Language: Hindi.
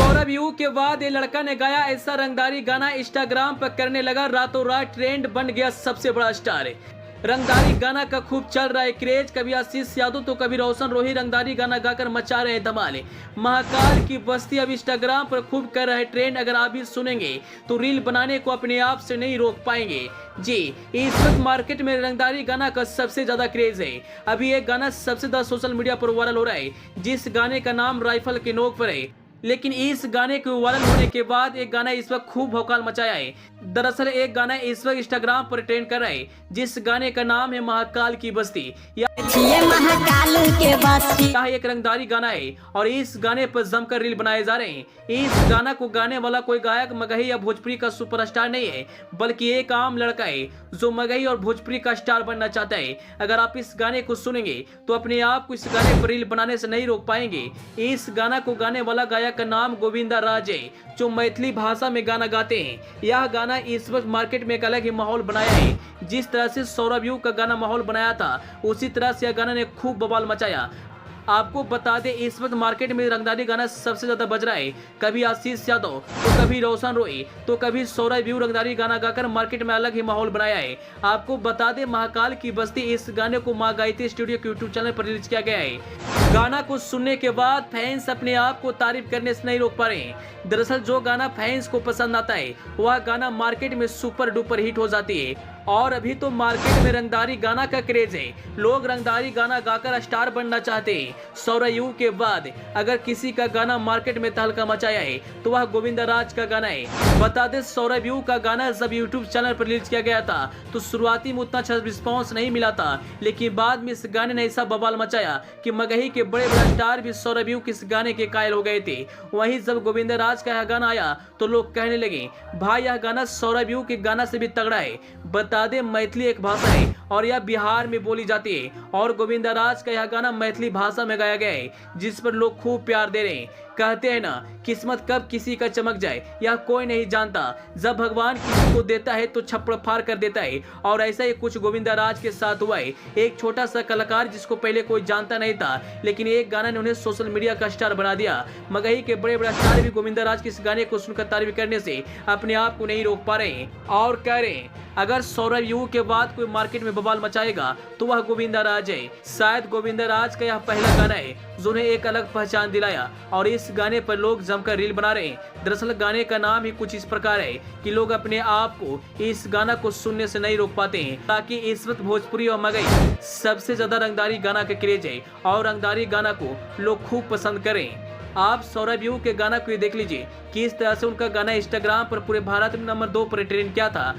सौरभ यू के बाद ये लड़का ने गाया ऐसा रंगदारी गाना, इंस्टाग्राम पर करने लगा रातों रात ट्रेंड, बन गया सबसे बड़ा स्टार। रंगदारी गाना का खूब चल रहा है क्रेज, कभी आशीष यादव तो कभी रोशन रोही रंगदारी गाना गाकर मचा रहे हैं धमाल। महाकाल की बस्ती अब इंस्टाग्राम पर खूब कर रहे ट्रेंड, अगर आप भी सुनेंगे तो रील बनाने को अपने आप से नहीं रोक पाएंगे। जी, इस वक्त मार्केट में रंगदारी गाना का सबसे ज्यादा क्रेज है। अभी एक गाना सबसे ज्यादा सोशल मीडिया पर वायरल हो रहा है, जिस गाने का नाम राइफल के नोक पर है। लेकिन इस गाने के वायरल होने के बाद एक गाना इस वक्त खूब भौकाल मचाया है। दरअसल एक गाना इस वक्त इंस्टाग्राम पर ट्रेंड कर रहा है, जिस गाने का नाम है महाकाल की बस्ती। महाकाल के बस्ती यह एक रंगदारी गाना है और इस गाने पर जमकर रील बनाए जा रहे हैं। इस गाना को गाने वाला कोई गायक मगही या भोजपुरी का सुपरस्टार नहीं है, बल्कि एक आम लड़का है जो मगही और भोजपुरी का स्टार बनना चाहता है। अगर आप इस गाने को सुनेंगे तो अपने आप को इस गाने पर रील बनाने से नहीं रोक पाएंगे। इस गाना को गाने वाला गायक का नाम गोविंदा राज है, जो मैथिली भाषा में गाना गाते हैं। यह गाना इस वक्त मार्केट में एक अलग ही माहौल बनाया है। जिस तरह से सौरभ यू का गाना माहौल बनाया था, उसी तरह से यह गाना ने खूब बवाल मचाया। आपको बता दें, इस वक्त मार्केट में रंगदारी गाना सबसे ज्यादा बज रहा है। कभी आशीष यादव तो कभी रोशन रोही तो कभी सौरभ यू रंगदारी गाना गाकर मार्केट में अलग ही माहौल बनाया है। आपको बता दें, महाकाल की बस्ती इस गाने को मां गायत्री स्टूडियो के यूट्यूब चैनल पर रिलीज किया गया है। गाना को सुनने के बाद फैंस अपने आप को तारीफ करने से नहीं रोक पा रहे हैं। दरअसल जो गाना फैंस को पसंद आता है, वह गाना मार्केट में सुपर डुपर हिट हो जाती है। और अभी तो मार्केट में रंगदारी गाना का क्रेज है, लोग रंगदारी गाना गाकर स्टार बनना चाहते हैं। सौरभ यू के बाद अगर किसी का गाना मार्केट में तहलका मचाया है तो वह गोविंदा राज का गाना है। बता दें, सौरभ यू का गाना जब यूट्यूब चैनल पर रिलीज किया गया था तो शुरुआती में उतना अच्छा रिस्पॉन्स नहीं मिला था, लेकिन बाद में इस गाने ने ऐसा बवाल मचाया कि मगही के बड़े बड़े स्टार भी सौरभ यू के इस गाने के कायल हो गए थे। वहीं जब गोविंदा राज का यह गाना आया तो लोग कहने लगे, भाई यह गाना सौरभ यू के गाना से भी तगड़ा है। बता दें, मैथिली एक भाषा है और यह बिहार में बोली जाती है, और गोविंदा राज का यह गाना मैथिली भाषा में गाया गया है, जिस पर लोग खूब प्यार दे रहे हैं। कहते हैं ना, किस्मत कब किसी का चमक जाए यह कोई नहीं जानता। जब भगवान किसी को देता है तो छप्पड़ फाड़ कर देता है, और ऐसा ही कुछ गोविंदा राज के साथ हुआ है। एक छोटा सा कलाकार जिसको पहले कोई जानता नहीं था, लेकिन एक गाना ने उन्हें सोशल मीडिया का स्टार बना दिया। मगही के बड़े बड़े स्टार भी गोविंदा राज के इस गाने को सुनकर तारीफ करने से अपने आप को नहीं रोक पा रहे हैं और कह रहे हैं, अगर सौरभ यू के बाद कोई मार्केट में बवाल मचाएगा तो वह गोविंदा राज है। शायद गोविंदा राज का यह पहला गाना है जिन्हें एक अलग पहचान दिलाया, और इस गाने पर लोग जमकर रील बना रहे हैं। दरअसल गाने का नाम ही कुछ इस प्रकार है कि लोग अपने आप को इस गाना को सुनने से नहीं रोक पाते हैं, ताकि इस वक्त भोजपुरी और मगही सबसे ज्यादा रंगदारी गाना का क्रेज है और रंगदारी गाना को लोग खूब पसंद करें। आप सौरभ यू के गाना को देख लीजिए, किस तरह से उनका गाना इंस्टाग्राम पर पूरे भारत में नंबर 2 पर ट्रेंड किया था।